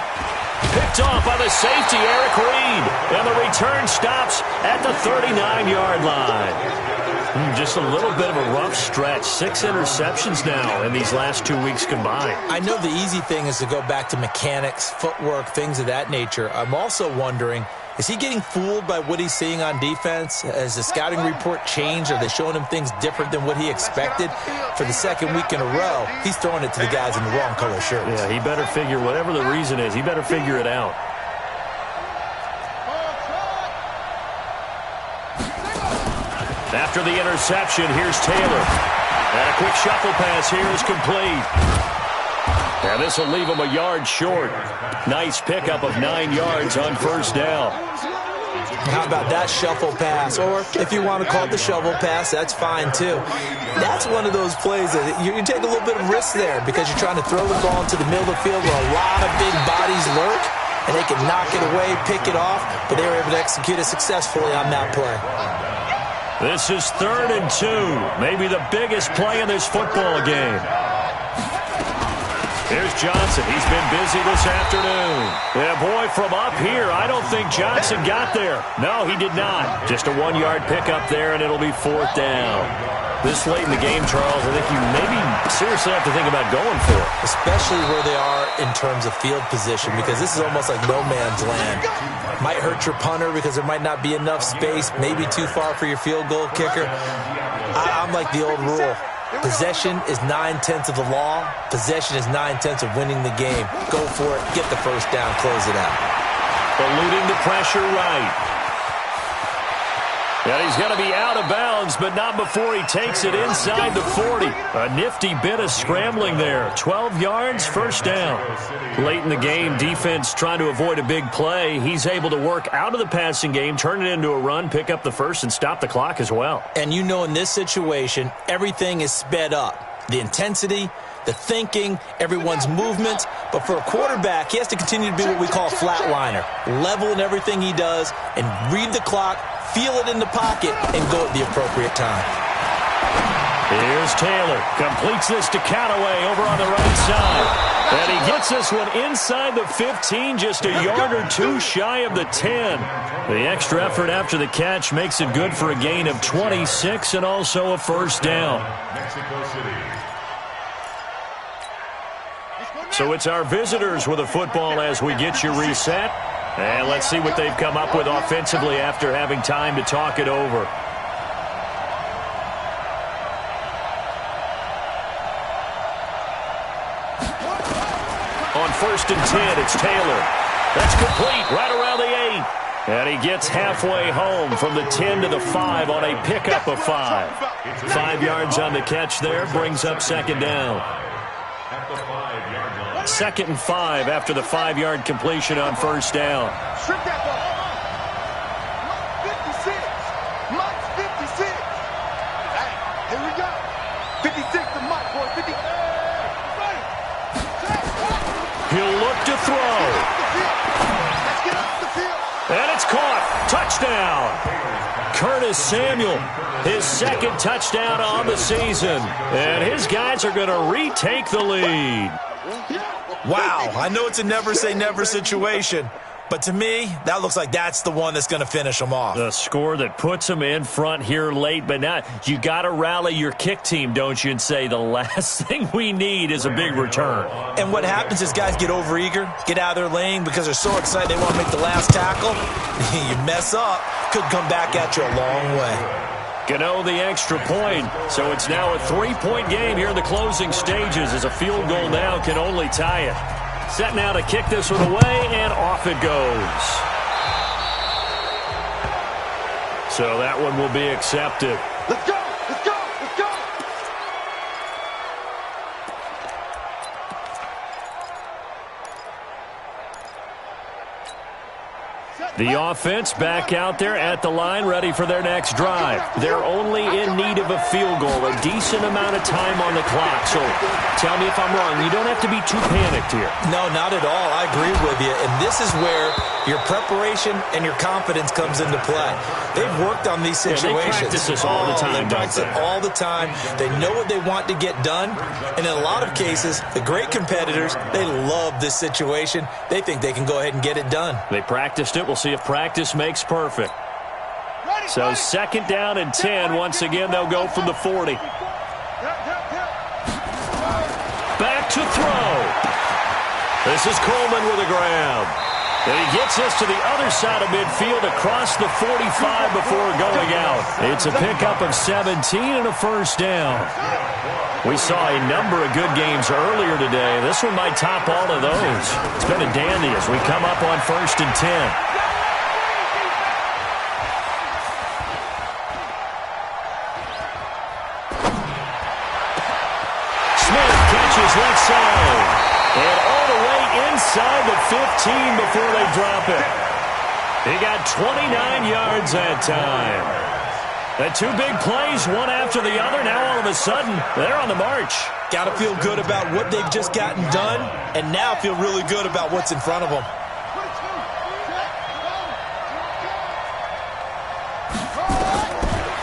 Picked off by the safety, Eric Reed. And the return stops at the 39-yard line. Just a little bit of a rough stretch. 6 interceptions now in these last 2 weeks combined. I know the easy thing is to go back to mechanics, footwork, things of that nature. I'm also wondering, is he getting fooled by what he's seeing on defense? Has the scouting report changed? Are they showing him things different than what he expected? For the 2nd week in a row, he's throwing it to the guys in the wrong color shirts. Yeah, he better figure, whatever the reason is, he better figure it out. After the interception, here's Taylor. And a quick shuffle pass here is complete. And this will leave him a yard short. Nice pickup of 9 yards on 1st down. How about that shuffle pass? Or if you want to call it the shovel pass, that's fine too. That's one of those plays that you take a little bit of risk there because you're trying to throw the ball into the middle of the field where a lot of big bodies lurk, and they can knock it away, pick it off, but they were able to execute it successfully on that play. This is 3rd and 2. Maybe the biggest play in this football game. Here's Johnson. He's been busy this afternoon. Yeah, boy, from up here, I don't think Johnson got there. No, he did not. Just a 1-yard pickup there, and it'll be 4th down. This late in the game, Charles, I think you maybe seriously have to think about going for it. Especially where they are in terms of field position, because this is almost like no man's land. Might hurt your punter because there might not be enough space, maybe too far for your field goal kicker. I'm like the old rule. Possession is 9/10 of the law. Possession is 9/10 of winning the game. Go for it. Get the first down. Close it out. Eluding the pressure right. And he's going to be out of bounds, but not before he takes it inside the 40. A nifty bit of scrambling there. 12 yards, first down. Late in the game, defense trying to avoid a big play. He's able to work out of the passing game, turn it into a run, pick up the first, and stop the clock as well. And you know in this situation, everything is sped up. The intensity, the thinking, everyone's movements. But for a quarterback, he has to continue to be what we call a flatliner. Level in everything he does and read the clock, feel it in the pocket, and go at the appropriate time. Here's Taylor. Completes this to Callaway over on the right side. And he gets this one inside the 15, just a yard or two shy of the 10. The extra effort after the catch makes it good for a gain of 26 and also a first down. Mexico City. So it's our visitors with a football as we get you reset. And let's see what they've come up with offensively after having time to talk it over. On 1st and 10, it's Taylor. That's complete right around the 8. And he gets halfway home from the 10 to the 5 on a pickup of 5. 5 yards on the catch there, brings up second down. At the 5-yard line. 2nd and 5 after the 5-yard completion on first down. Strip that ball. 56. Mike's 56. Hey, here we go. 56 to Mike, boy. 50. He'll look to throw. Let's get off the field. And it's caught. Touchdown. Curtis Samuel, his second touchdown on the season. And his guys are going to retake the lead. Wow, I know it's a never-say-never situation, but to me, that looks like that's the one that's going to finish them off. The score that puts them in front here late, but now you got to rally your kick team, don't you, and say the last thing we need is a big return. And what happens is guys get overeager, get out of their lane because they're so excited they want to make the last tackle. You mess up, could come back at you a long way. Gano the extra point, so it's now a 3-point game here in the closing stages as a field goal now can only tie it. Set now to kick this one away, and off it goes. So that one will be accepted. Let's go. Let's go. Let's go. The offense back out there at the line, ready for their next drive. They're only in need of a field goal, a decent amount of time on the clock. So tell me if I'm wrong. You don't have to be too panicked here. No, not at all. I agree with you. And this is where your preparation and your confidence comes into play. They've worked on these situations. They practice this all the time, They practice it all the time. They know what they want to get done. And in a lot of cases, the great competitors, they love this situation. They think they can go ahead and get it done. They practiced it. We'll see if practice makes perfect. So second down and 10. Once again, they'll go from the 40. Back to throw. This is Coleman with a grab. And he gets this to the other side of midfield across the 45 before going out. It's a pickup of 17 and a first down. We saw a number of good games earlier today. This one might top all of those. It's been a dandy as we come up on 1st and 10. Left side. And all the way inside the 15 before they drop it. He got 29 yards that time. The two big plays, one after the other. Now all of a sudden, they're on the march. Got to feel good about what they've just gotten done, and now feel really good about what's in front of them.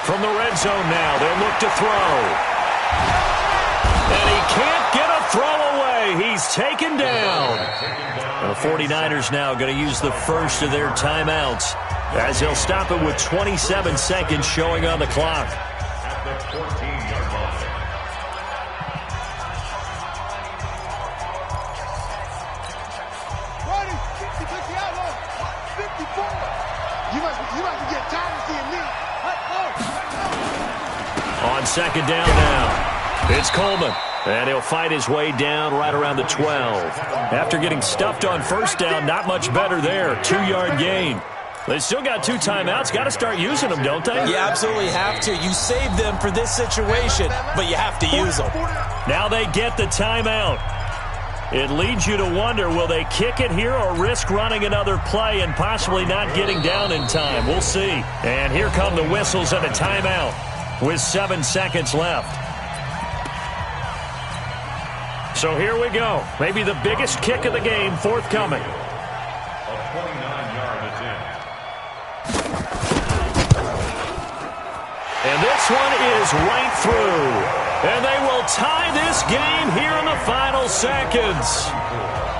From the red zone now, they'll look to throw. And he can't get a throw away. He's taken down. And the 49ers now going to use the first of their timeouts as they'll stop it with 27 seconds showing on the clock. At the 14-yard second down now. It's Coleman. And he'll fight his way down right around the 12. After getting stuffed on first down, not much better there. 2-yard gain. They still got 2 timeouts. Got to start using them, don't they? You absolutely have to. You save them for this situation, but you have to use them. Now they get the timeout. It leads you to wonder, will they kick it here or risk running another play and possibly not getting down in time? We'll see. And here come the whistles and a timeout with 7 seconds left. So here we go. Maybe the biggest kick of the game forthcoming. A 29-yard attempt. And this one is right through. And they will tie this game here in the final seconds.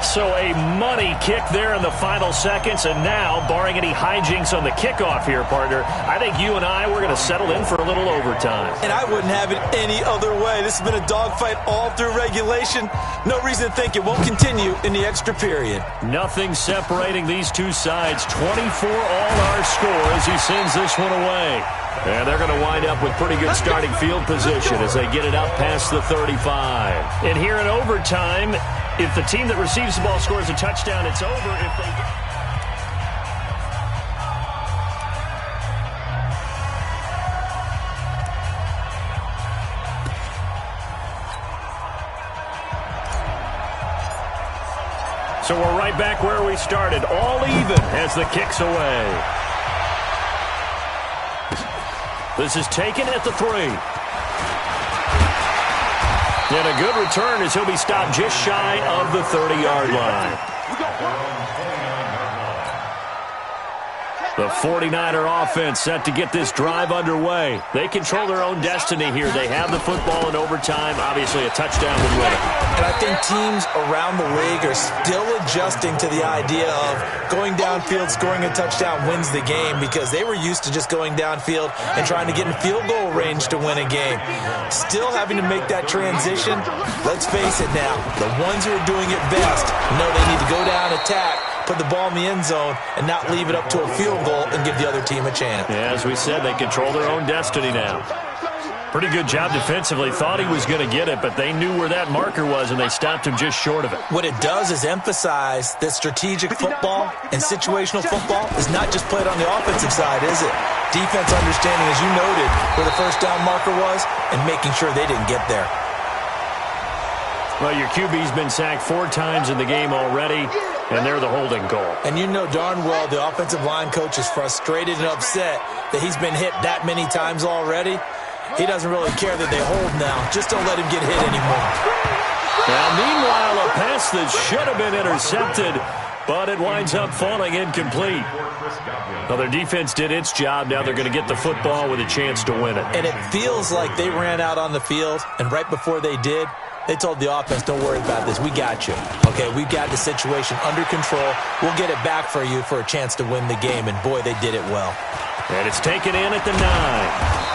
So a money kick there in the final seconds. And now, barring any hijinks on the kickoff here, partner, I think you and I, we're going to settle in for a little overtime. And I wouldn't have it any other way. This has been a dogfight all through regulation. No reason to think it won't continue in the extra period. Nothing separating these two sides. 24 all our score as he sends this one away. And they're going to wind up with pretty good starting field position as they get it up past the 35. And here in overtime, if the team that receives the ball scores a touchdown, it's over. If they get... So we're right back where we started, all even as the kick's away. This is taken at the 3. And a good return as he'll be stopped just shy of the 30-yard line. The 49er offense set to get this drive underway. They control their own destiny here. They have the football in overtime. Obviously, a touchdown would win it. And I think teams around the league are still adjusting to the idea of going downfield, scoring a touchdown wins the game, because they were used to just going downfield and trying to get in field goal range to win a game. Still having to make that transition. Let's face it now, the ones who are doing it best know they need to go down, attack, put the ball in the end zone, and not leave it up to a field goal and give the other team a chance. Yeah, as we said, they control their own destiny now. Pretty good job defensively. Thought he was going to get it, but they knew where that marker was, and they stopped him just short of it. What it does is emphasize that strategic football and situational football is not just played on the offensive side, is it? Defense understanding, as you noted, where the first down marker was and making sure they didn't get there. Well, your QB's been sacked 4 times in the game already, and they're the holding goal. And you know darn well the offensive line coach is frustrated and upset that he's been hit that many times already. He doesn't really care that they hold now. Just don't let him get hit anymore. Now, meanwhile, a pass that should have been intercepted, but it winds up falling incomplete. Well, their defense did its job. Now they're going to get the football with a chance to win it. And it feels like they ran out on the field, and right before they did, they told the offense, don't worry about this. We got you. Okay, we've got the situation under control. We'll get it back for you for a chance to win the game. And, boy, they did it well. And it's taken in at the 9.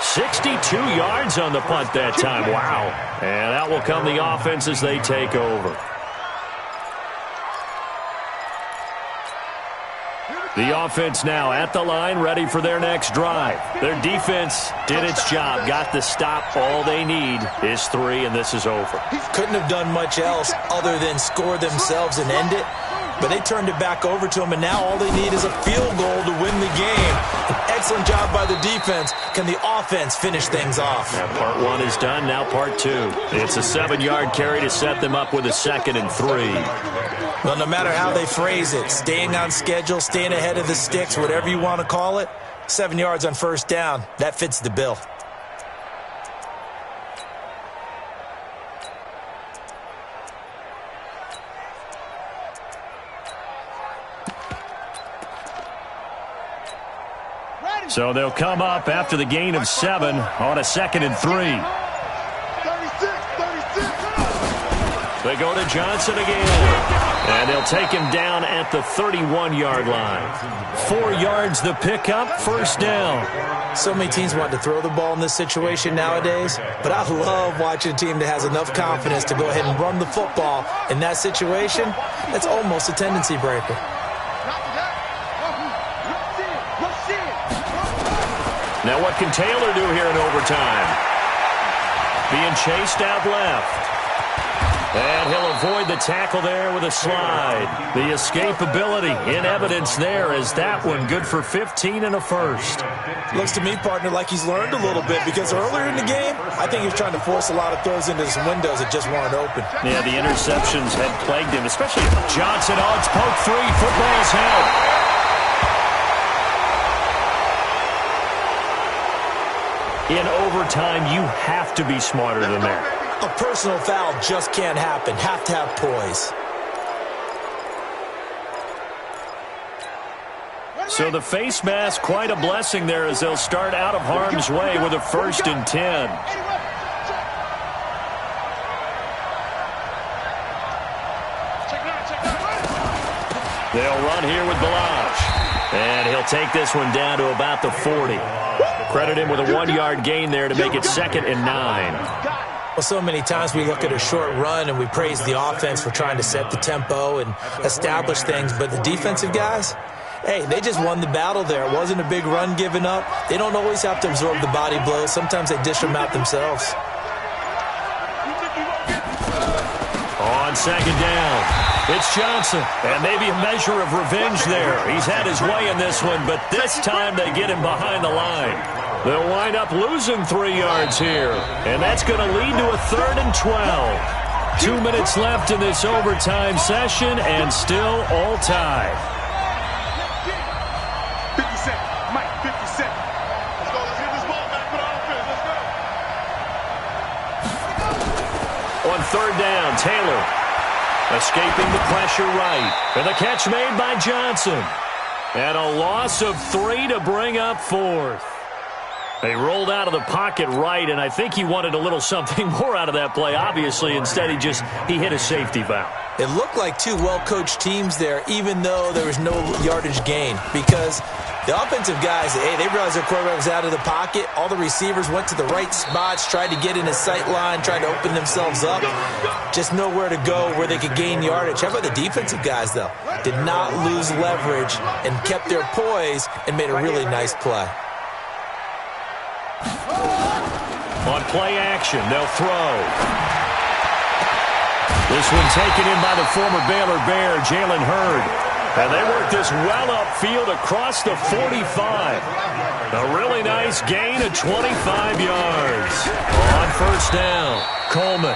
62 yards on the punt that time. Wow. And out will come the offense as they take over. The offense now at the line, ready for their next drive. Their defense did its job, got the stop. All they need is 3, and this is over. Couldn't have done much else other than score themselves and end it. But they turned it back over to them, and now all they need is a field goal to win the game. An excellent job by the defense. Can the offense finish things off? Now part 1 is done, now part 2. It's a 7-yard carry to set them up with a 2nd and 3. Well, no matter how they phrase it, staying on schedule, staying ahead of the sticks, whatever you want to call it, 7 yards on first down, that fits the bill. So they'll come up after the gain of 7 on a 2nd and 3. 36. They go to Johnson again. And they'll take him down at the 31-yard line. 4 yards the pickup, first down. So many teams want to throw the ball in this situation nowadays, but I love watching a team that has enough confidence to go ahead and run the football in that situation. That's almost a tendency breaker. Now what can Taylor do here in overtime? Being chased out left. And he'll avoid the tackle there with a slide. The escapability in evidence there as that one good for 15 and a first. Looks to me, partner, like he's learned a little bit because earlier in the game, I think he was trying to force a lot of throws into some windows that just weren't open. Yeah, the interceptions had plagued him, especially Johnson. Oh, it's poke free. Football's held. In overtime, you have to be smarter than that. A personal foul just can't happen. Have to have poise. So the face mask, quite a blessing there as they'll start out of harm's way with a 1st and 10. They'll run here with Balazs. And he'll take this one down to about the 40. Credit him with a 1-yard gain there to make it 2nd and 9. Well, so many times we look at a short run and we praise the offense for trying to set the tempo and establish things, but the defensive guys, hey, they just won the battle there. It wasn't a big run given up. They don't always have to absorb the body blows. Sometimes they dish them out themselves. On 2nd down, it's Johnson, and maybe a measure of revenge there. He's had his way in this one, but this time they get him behind the line. They'll wind up losing 3 yards here, and that's going to lead to a 3rd and 12. 2 minutes left in this overtime session, and still all tied. 50 seconds. Mike, 50 seconds. Let's go. Let's get this ball back for the offense. Let's go. On 3rd down, Taylor escaping the pressure right. And the catch made by Johnson. And a loss of 3 to bring up 4th. They rolled out of the pocket right, and I think he wanted a little something more out of that play, obviously. Instead, he hit a safety valve. It looked like two well-coached teams there, even though there was no yardage gain, because the offensive guys, hey, they realized their quarterback was out of the pocket. All the receivers went to the right spots, tried to get in his sight line, tried to open themselves up. Just nowhere to go where they could gain yardage. How about the defensive guys, though? Did not lose leverage and kept their poise and made a really nice play. On play action, they'll throw. This one taken in by the former Baylor Bear, Jalen Hurd. And they work this well upfield across the 45. A really nice gain of 25 yards. On 1st down, Coleman.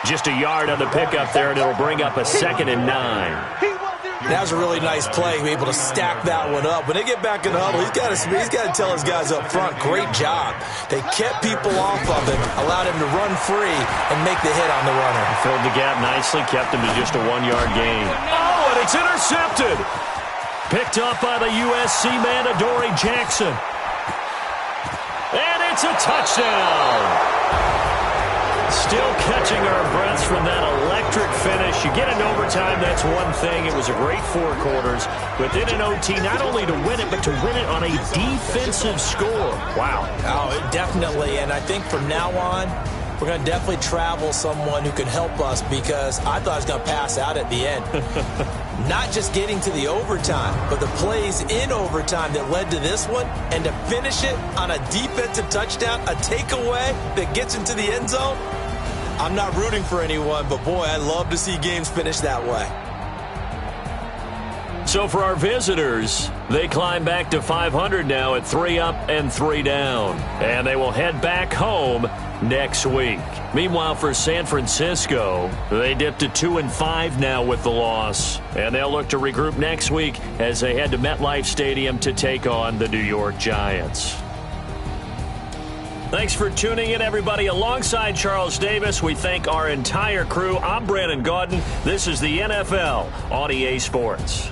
Just a yard on the pickup there, and it'll bring up a 2nd and 9. That was a really nice play, be able to stack that one up. When they get back in the huddle, he's got to tell his guys up front, great job. They kept people off of him, allowed him to run free, and make the hit on the runner. Filled the gap nicely, kept him to just a 1-yard gain. Oh, and it's intercepted. Picked up by the USC man, Adoree Jackson. And it's a touchdown. Still catching our breaths from that electric finish. You get an overtime, that's one thing. It was a great 4 quarters. But then in OT, not only to win it, but to win it on a defensive score. Wow. Oh, definitely. And I think from now on, we're going to definitely travel someone who can help us, because I thought I was going to pass out at the end. Not just getting to the overtime, but the plays in overtime that led to this one, and to finish it on a defensive touchdown, a takeaway that gets into the end zone. I'm not rooting for anyone, but boy, I love to see games finish that way. So for our visitors, they climb back to 500 now at 3 up and 3 down. And they will head back home next week. Meanwhile, for San Francisco, they dipped to 2-5 now with the loss. And they'll look to regroup next week as they head to MetLife Stadium to take on the New York Giants. Thanks for tuning in, everybody. Alongside Charles Davis, we thank our entire crew. I'm Brandon Gaudin. This is the NFL on EA Sports.